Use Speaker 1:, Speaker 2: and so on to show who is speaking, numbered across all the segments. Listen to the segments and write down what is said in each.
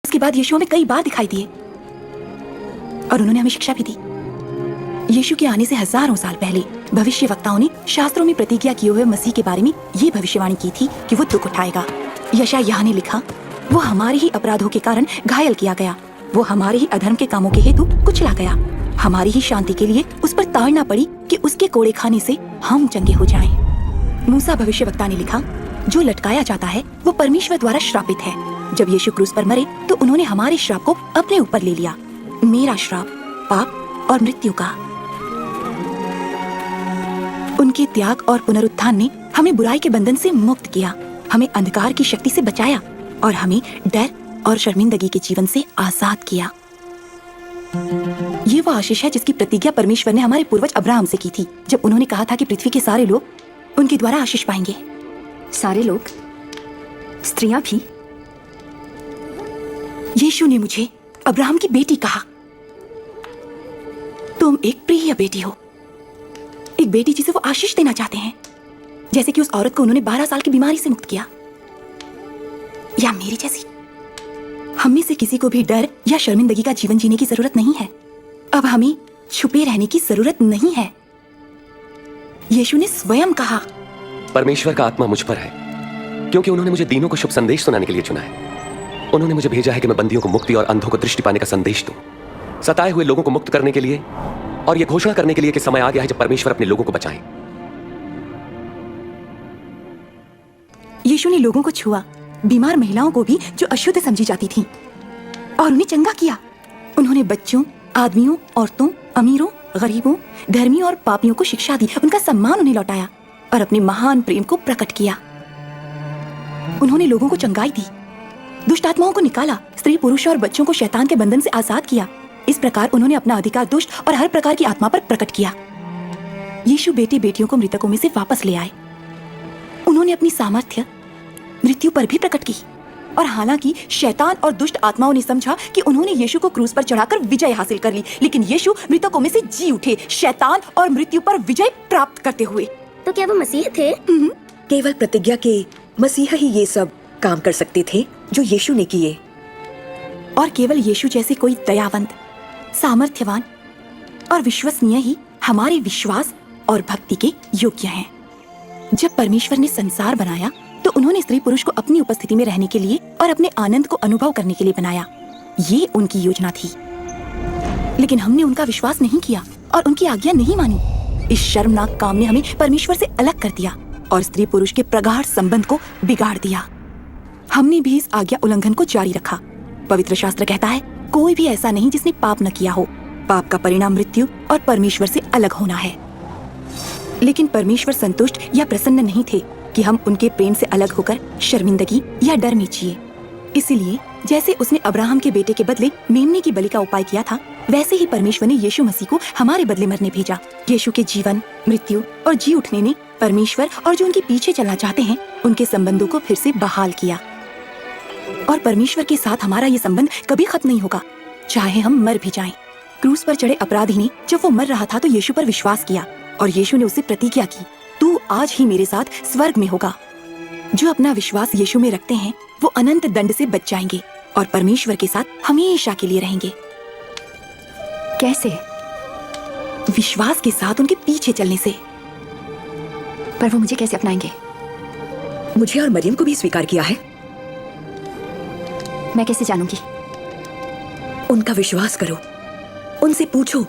Speaker 1: उसके बाद यीशु हमें कई बार दिखाई दिए और उन्होंने हमें शिक्षा भी दी। यीशु के आने से हजारों साल पहले भविष्यवक्ताओं ने शास्त्रों में प्रतिज्ञा किए हुए मसीह के बारे में ये भविष्यवाणी की थी कि वो दुख उठाएगा। यशायाह ने लिखा, वो हमारे ही अपराधों के कारण घायल किया गया, वो हमारे ही अधर्म के कामों के हेतु कुचला गया, हमारी ही शांति के लिए उस पर ताड़ना पड़ी कि उसके कोड़े खाने से हम चंगे हो जाएं। मूसा भविष्यवक्ता ने लिखा, जो लटकाया जाता है वो परमेश्वर द्वारा श्रापित है। जब यीशु क्रूस पर मरे तो उन्होंने हमारे श्राप को अपने ऊपर ले लिया, मेरा श्राप, पाप और मृत्यु का। उनके त्याग और पुनरुत्थान ने हमें बुराई के बंधन से मुक्त किया, हमें अंधकार की शक्ति से बचाया और हमें डर और शर्मिंदगी के जीवन से आजाद किया। ये वो आशीष है जिसकी प्रतिज्ञा परमेश्वर ने हमारे पूर्वज अब्राहम से की थी, जब उन्होंने कहा था कि पृथ्वी के सारे लोग उनके द्वारा आशीष पाएंगे।
Speaker 2: सारे लोग? स्त्रियां भी?
Speaker 1: यीशु ने मुझे अब्राहम की बेटी कहा। तुम एक प्रिय बेटी हो, एक बेटी जिसे वो आशीष देना चाहते हैं, जैसे कि उस औरत को उन्होंने 12 साल की बीमारी से मुक्त किया, या मेरी जैसी। हम में से किसी को भी डर या शर्मिंदगी का जीवन जीने की जरूरत नहीं है। अब हमें छुपे रहने की जरूरत नहीं है। यीशु ने स्वयं कहा,
Speaker 3: परमेश्वर का आत्मा मुझ पर है, क्योंकि उन्होंने मुझे दीनों को शुभ संदेश सुनाने के लिए चुना है। उन्होंने मुझे भेजा है कि मैं बंदियों को मुक्ति और अंधों को दृष्टि पाने का संदेश दूं, सताए हुए लोगों को मुक्त करने के लिए, और यह घोषणा करने के लिए कि समय आ गया है जब परमेश्वर अपने लोगों को बचाए।
Speaker 1: यीशु ने लोगों को छुआ, बीमार महिलाओं को भी जो अशुद्ध समझी जाती थीं, और उन्हें चंगा किया। उन्होंने बच्चों, आदमियों, औरतों, अमीरों, गरीबों, धर्मियों और पापियों को शिक्षा दी, उनका सम्मान उन्हें लौटाया और अपने महान प्रेम को प्रकट किया। उन्होंने लोगों को चंगाई दी, दुष्ट आत्माओं को निकाला, स्त्री, पुरुष और बच्चों को शैतान के बंधन से आजाद किया। इस प्रकार उन्होंने अपना अधिकार दुष्ट और हर प्रकार की आत्मा पर प्रकट किया। यीशु बेटे बेटियों को मृतकों में से वापस ले आए। उन्होंने अपनी सामर्थ्य मृत्यु पर भी प्रकट की, और हालांकि शैतान और दुष्ट आत्माओं ने समझा कि उन्होंने यीशु को क्रूस पर चढ़ाकर विजय हासिल कर ली, लेकिन यीशु मृतकों में से जी उठे, शैतान और मृत्यु पर विजय प्राप्त करते हुए।
Speaker 2: तो क्या वो मसीह थे?
Speaker 4: केवल प्रतिज्ञा के मसीहा ही ये सब काम कर सकते थे जो यीशु ने किए,
Speaker 1: और केवल यीशु जैसे कोई दयावंत, सामर्थ्यवान और विश्वसनीय ही हमारे विश्वास और भक्ति के योग्य हैं। जब परमेश्वर ने संसार बनाया तो उन्होंने स्त्री पुरुष को अपनी उपस्थिति में रहने के लिए और अपने आनंद को अनुभव करने के लिए बनाया। ये उनकी योजना थी, लेकिन हमने उनका विश्वास नहीं किया और उनकी आज्ञा नहीं मानी। इस शर्मनाक काम ने हमें परमेश्वर से अलग कर दिया और स्त्री पुरुष के प्रगाढ़ संबंध को बिगाड़ दिया। हमने भी इस आज्ञा उल्लंघन को जारी रखा। पवित्र शास्त्र कहता है, कोई भी ऐसा नहीं जिसने पाप न किया हो। पाप का परिणाम मृत्यु और परमेश्वर से अलग होना है। लेकिन परमेश्वर संतुष्ट या प्रसन्न नहीं थे कि हम उनके प्रेम से अलग होकर शर्मिंदगी या डर में जिए। इसलिए जैसे उसने अब्राहम के बेटे के बदले मेमने की बलि का उपाय किया था, वैसे ही परमेश्वर ने यीशु मसीह को हमारे बदले मरने भेजा। यीशु के जीवन, मृत्यु और जी उठने ने परमेश्वर और जो उनके पीछे चलना चाहते हैं उनके संबंधों को फिर से बहाल किया। और परमेश्वर के साथ हमारा ये संबंध कभी खत्म नहीं होगा, चाहे हम मर भी जाएं। क्रूस पर चढ़े अपराधी ने जब वो मर रहा था तो यीशु पर विश्वास किया, और यीशु ने उससे प्रतिज्ञा की, तू आज ही मेरे साथ स्वर्ग में होगा। जो अपना विश्वास यीशु में रखते हैं वो अनंत दंड से बच जाएंगे और परमेश्वर के साथ हमेशा के लिए रहेंगे।
Speaker 2: कैसे?
Speaker 1: विश्वास के साथ उनके पीछे चलने से।
Speaker 2: पर वो मुझे कैसे अपनाएंगे?
Speaker 4: मुझे और मरियम को भी स्वीकार किया है।
Speaker 2: मैं कैसे जानूंगी?
Speaker 4: उनका विश्वास करो, उनसे पूछो,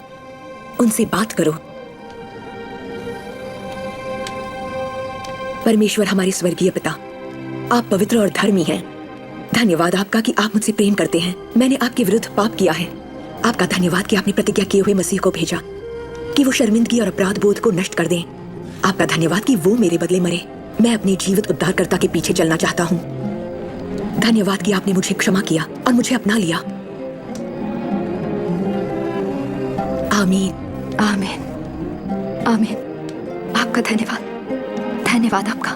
Speaker 4: उनसे बात करो। परमेश्वर हमारे स्वर्गीय पिता, आप पवित्र और धर्मी हैं। धन्यवाद आपका कि आप मुझसे प्रेम करते हैं। मैंने आपके विरुद्ध पाप किया है। आपका धन्यवाद कि आपने प्रतिज्ञा किए हुए मसीह को भेजा कि वो शर्मिंदगी और अपराध बोध को नष्ट कर दें। आपका धन्यवाद कि वो मेरे बदले मरे। मैं अपने जीवित उद्धारकर्ता के पीछे चलना चाहता हूँ। धन्यवाद कि आपने मुझे क्षमा किया और मुझे अपना लिया। आमीन।
Speaker 2: आमीन। आमीन। आपका धन्यवाद, धन्यवाद आपका।